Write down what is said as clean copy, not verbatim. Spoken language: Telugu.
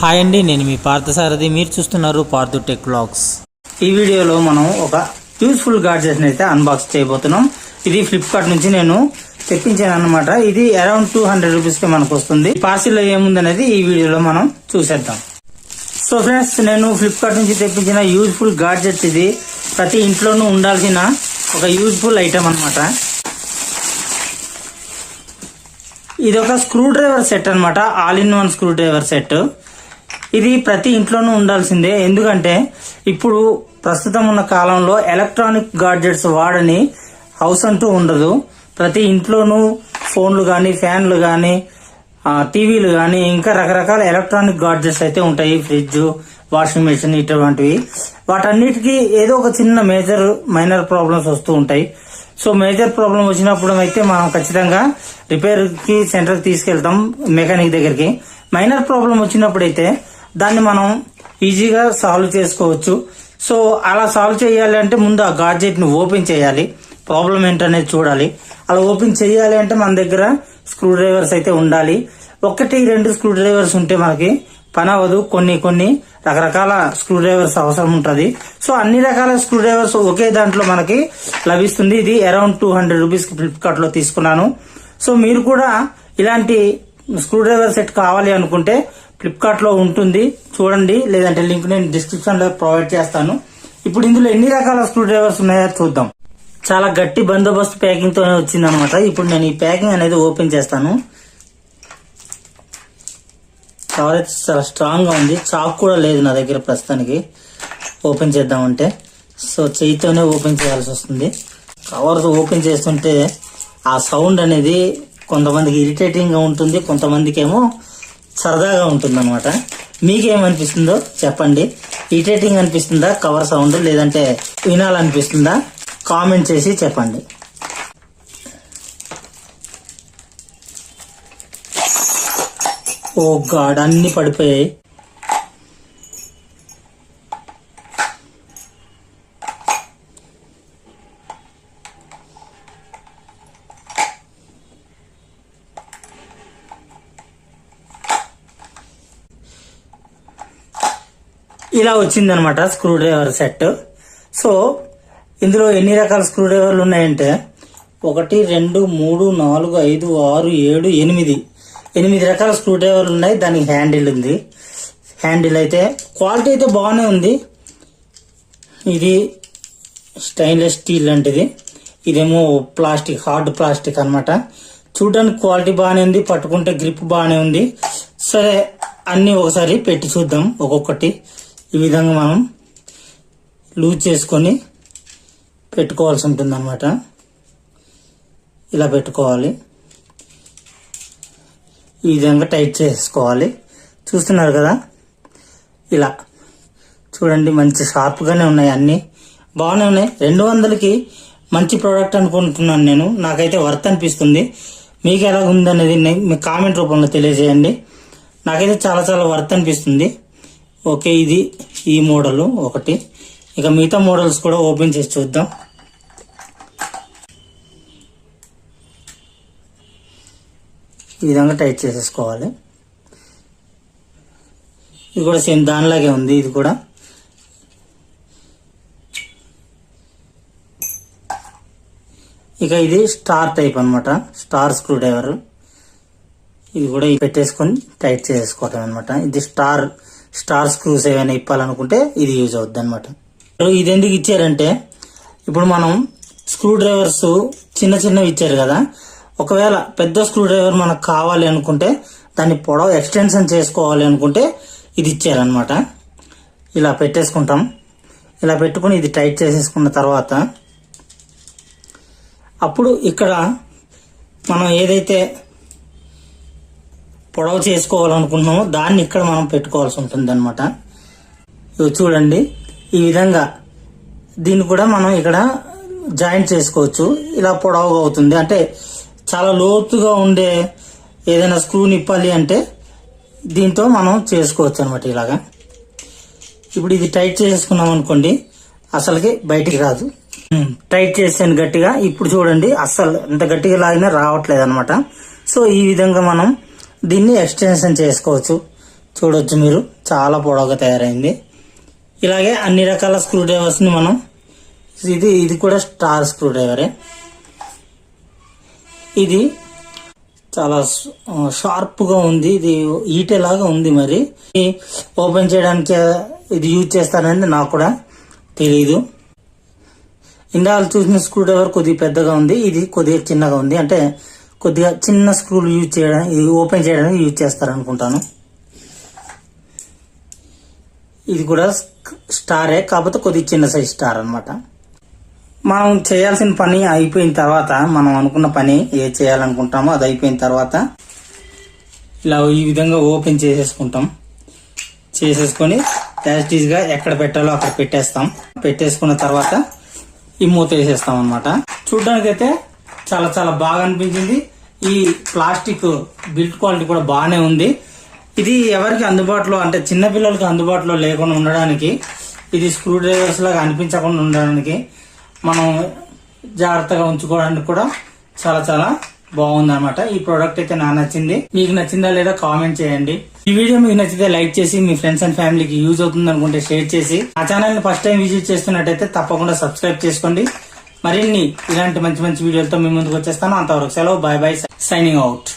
హాయ్ అండి, నేను మీ పార్థసారథి. మీరు చూస్తున్నారు పార్థు టెక్ వ్లాగ్స్. ఈ వీడియోలో మనం ఒక యూస్ఫుల్ గాడ్జెట్ అయితే అన్బాక్స్ చేయబోతున్నాం. ఇది ఫ్లిప్కార్ట్ నుంచి నేను తెప్పించాను అనమాట. ఇది అరౌండ్ 200 రూపీస్ కి మనకు వస్తుంది. పార్సిల్ లో ఏముందనేది ఈ వీడియోలో మనం చూసేద్దాం. సో ఫ్రెండ్స్, నేను ఫ్లిప్కార్ట్ నుంచి తెప్పించిన యూస్ఫుల్ గాడ్జెట్ ఇది. ప్రతి ఇంట్లోనూ ఉండాల్సిన ఒక యూస్ఫుల్ ఐటమ్ అనమాట. ఇది ఒక స్క్రూ డ్రైవర్ సెట్ అనమాట. All in one screw driver set. ఇది ప్రతి ఇంట్లోనూ ఉండాల్సిందే. ఎందుకంటే ఇప్పుడు ప్రస్తుతం ఉన్న కాలంలో ఎలక్ట్రానిక్ గాడ్జెట్స్ వాడని హౌస్ అంటూ ఉండదు. ప్రతి ఇంట్లోనూ ఫోన్లు కానీ, ఫ్యాన్లు కానీ, టీవీలు కానీ, ఇంకా రకరకాల ఎలక్ట్రానిక్ గాడ్జెట్స్ అయితే ఉంటాయి. ఫ్రిడ్జ్, వాషింగ్ మెషిన్ ఇటువంటివి. వాటన్నిటికీ ఏదో ఒక చిన్న మైనర్ ప్రాబ్లమ్స్ వస్తూ ఉంటాయి. సో మేజర్ ప్రాబ్లం వచ్చినప్పుడు అయితే మనం ఖచ్చితంగా రిపేర్ కి సెంటర్ తీసుకెళ్తాం, మెకానిక్ దగ్గరికి. మైనర్ ప్రాబ్లం వచ్చినప్పుడైతే దాన్ని మనం ఈజీగా సాల్వ్ చేసుకోవచ్చు. సో అలా సాల్వ్ చేయాలి అంటే ముందు ఆ గాడ్జెట్ ని ఓపెన్ చేయాలి, ప్రాబ్లం ఏంటనేది చూడాలి. అలా ఓపెన్ చేయాలి అంటే మన దగ్గర స్క్రూ డ్రైవర్స్ అయితే ఉండాలి. 1-2 స్క్రూ డ్రైవర్స్ ఉంటే మనకి పని అవ్వదు. కొన్ని రకరకాల స్క్రూ డ్రైవర్స్ అవసరం ఉంటుంది. సో అన్ని రకాల స్క్రూ డ్రైవర్స్ ఒకే దాంట్లో మనకి లభిస్తుంది. ఇది అరౌండ్ 200 రూపీస్ కి ఫ్లిప్కార్ట్ లో తీసుకున్నాను. సో మీరు కూడా ఇలాంటి స్క్రూ డ్రైవర్ సెట్ కావాలి అనుకుంటే ఫ్లిప్కార్ట్ లో ఉంటుంది, చూడండి. లేదంటే లింక్ నేను డిస్క్రిప్షన్ లో ప్రొవైడ్ చేస్తాను. ఇప్పుడు ఇందులో ఎన్ని రకాల స్క్రూ డ్రైవర్స్ ఉన్నాయో చూద్దాం. చాలా గట్టి బందోబస్తు ప్యాకింగ్ తోనే వచ్చింది అనమాట. ఇప్పుడు నేను ఈ ప్యాకింగ్ అనేది ఓపెన్ చేస్తాను. చాలా స్ట్రాంగ్ గా ఉంది. చాక్ కూడా లేదు నా దగ్గర ప్రస్తుతానికి ఓపెన్ చేద్దామంటే. సో చేయితోనే ఓపెన్ చేయాల్సి వస్తుంది. కవర్స్ ఓపెన్ చేస్తుంటే ఆ సౌండ్ అనేది కొంతమందికి ఇరిటేటింగ్ గా ఉంటుంది, కొంతమందికి ఏమో సరదాగా ఉంటుంది అనమాట. మీకేమనిపిస్తుందో చెప్పండి. ఇరిటేటింగ్ అనిపిస్తుందా కవర్ సౌండ్, లేదంటే వినాలనిపిస్తుందా? కామెంట్ చేసి చెప్పండి. ఓ గాడ్, అన్ని పడిపోయాయి. ఇలా వచ్చిందనమాట స్క్రూ డ్రైవర్ సెట్. సో ఇందులో ఎన్ని రకాల స్క్రూ డ్రైవర్లు ఉన్నాయంటే 1, 2, 3, 4, 5, 6, 7, 8 రకాల స్క్రూ డ్రైవర్లు ఉన్నాయి. దానికి హ్యాండిల్ ఉంది. హ్యాండిల్ అయితే క్వాలిటీ అయితే బాగానే ఉంది. ఇది స్టెయిన్లెస్ స్టీల్ లాంటిది, ఇదేమో ప్లాస్టిక్, హార్డ్ ప్లాస్టిక్ అనమాట. చూడడానికి క్వాలిటీ బాగానే ఉంది, పట్టుకుంటే గ్రిప్ బాగానే ఉంది. సరే, అన్ని ఒకసారి పెట్టి చూద్దాం. ఒక్కొక్కటి ఈ విధంగా మనం లూజ్ చేసుకొని పెట్టుకోవాల్సి ఉంటుంది అనమాట. ఇలా పెట్టుకోవాలి, ఈ విధంగా టైట్ చేసుకోవాలి. చూస్తున్నారు కదా, ఇలా చూడండి. మంచి షార్ప్గానే ఉన్నాయి, అన్ని బాగానే ఉన్నాయి. 200కి మంచి ప్రోడక్ట్ అనుకుంటున్నాను నేను. నాకైతే వర్త్ అనిపిస్తుంది. మీకు ఎలా ఉందనేది మీ కామెంట్ రూపంలో తెలియజేయండి. నాకైతే చాలా వర్త్ అనిపిస్తుంది. ఓకే, ఇది ఈ మోడల్ ఒకటి. ఇక మిగతా మోడల్స్ కూడా ఓపెన్ చేసి చూద్దాం. ఈ విధంగా టైట్ చేసేసుకోవాలి. ఇది కూడా సేమ్ దానిలాగే ఉంది. ఇది కూడా ఇక ఇది స్టార్ టైప్ అనమాట, స్టార్ స్క్రూ డ్రైవర్. ఇది కూడా పెట్టేసుకొని టైట్ చేసుకోవటం అనమాట. ఇది స్టార్ స్క్రూస్ ఏమైనా ఇప్పాలనుకుంటే ఇది యూజ్ అవుద్ది అనమాట. ఇది ఎందుకు ఇచ్చారంటే, ఇప్పుడు మనం స్క్రూ డ్రైవర్స్ చిన్నవి ఇచ్చారు కదా. ఒకవేళ పెద్ద స్క్రూ డ్రైవర్ మనకు కావాలి అనుకుంటే, దాన్ని పొడవు ఎక్స్టెన్షన్ చేసుకోవాలి అనుకుంటే ఇది ఇచ్చారనమాట. ఇలా పెట్టేసుకుంటాం. ఇలా పెట్టుకుని ఇది టైట్ చేసేసుకున్న తర్వాత అప్పుడు ఇక్కడ మనం ఏదైతే పొడవు చేసుకోవాలనుకుంటున్నామో దాన్ని ఇక్కడ మనం పెట్టుకోవాల్సి ఉంటుంది అనమాట. చూడండి, ఈ విధంగా దీన్ని కూడా మనం ఇక్కడ జాయింట్ చేసుకోవచ్చు. ఇలా పొడవుగా అవుతుంది. అంటే చాలా లోతుగా ఉండే ఏదైనా స్క్రూ నిప్పాలి అంటే దీంతో మనం చేసుకోవచ్చు అనమాట. ఇలాగా ఇప్పుడు ఇది టైట్ చేసుకున్నాం అనుకోండి, అసలుకి బయటికి రాదు. టైట్ చేసాను గట్టిగా. ఇప్పుడు చూడండి, అస్సలు ఎంత గట్టిగా లాగినా రావట్లేదు అనమాట. సో ఈ విధంగా మనం దీన్ని ఎక్స్టెన్షన్ చేసుకోవచ్చు. చూడొచ్చు మీరు, చాలా పొడవుగా తయారైంది. ఇలాగే అన్ని రకాల స్క్రూ డ్రైవర్స్ ని మనం ఇది కూడా స్టార్ స్క్రూ డ్రైవరే. ఇది చాలా షార్ప్ గా ఉంది, ఇది ఈటెలాగా ఉంది. మరి ఓపెన్ చేయడానికి ఇది యూజ్ చేస్తారనేది నాకు కూడా తెలియదు. ఇందాక చూసిన స్క్రూ డ్రైవర్ కొద్దిగా పెద్దగా ఉంది, ఇది కొద్దిగా చిన్నగా ఉంది. అంటే కొద్దిగా చిన్న స్క్రూలు యూజ్ చేయడానికి, ఇది ఓపెన్ చేయడానికి యూజ్ చేస్తారు అనుకుంటాను. ఇది కూడా స్టారే, కాకపోతే కొద్దిగా చిన్న సైజ్ స్టార్ అన్నమాట. మనం చేయాల్సిన పని అయిపోయిన తర్వాత, మనం అనుకున్న పని ఏ చేయాలనుకుంటామో అది అయిపోయిన తర్వాత ఇలా ఈ విధంగా ఓపెన్ చేసేసుకొని యాజ్ గా ఎక్కడ పెట్టాలో అక్కడ పెట్టేసుకున్న తర్వాత ఈ మూత వేసేస్తాం అనమాట. చూడడానికి అయితే చాలా చాలా బాగా అనిపించింది. ఈ ప్లాస్టిక్ బిల్ట్ క్వాలిటీ కూడా బాగానే ఉంది. ఇది ఎవరికి అందుబాటులో, అంటే చిన్న పిల్లలకి అందుబాటులో లేకుండా ఉండడానికి, ఇది స్క్రూ డ్రైవర్స్ లాగా అనిపించకుండా ఉండడానికి, మనం జాగ్రత్తగా ఉంచుకోవడానికి కూడా చాలా చాలా బాగుంది అనమాట. ఈ ప్రోడక్ట్ అయితే నాకు నచ్చింది. మీకు నచ్చిందా లేదా కామెంట్ చేయండి. ఈ వీడియో మీకు నచ్చితే లైక్ చేసి మీ ఫ్రెండ్స్ అండ్ ఫ్యామిలీకి యూజ్ అవుతుంది అనుకుంటే షేర్ చేసి, ఆ ఛానల్ ని ఫస్ట్ టైం విజిట్ చేస్తున్నట్టయితే తప్పకుండా సబ్స్క్రైబ్ చేసుకోండి. మరిన్ని ఇలాంటి మంచి మంచి వీడియోలతో మీ ముందుకు వచ్చేస్తాను. అంతవరకు సెలవు, బై బై, సైనింగ్ అవుట్.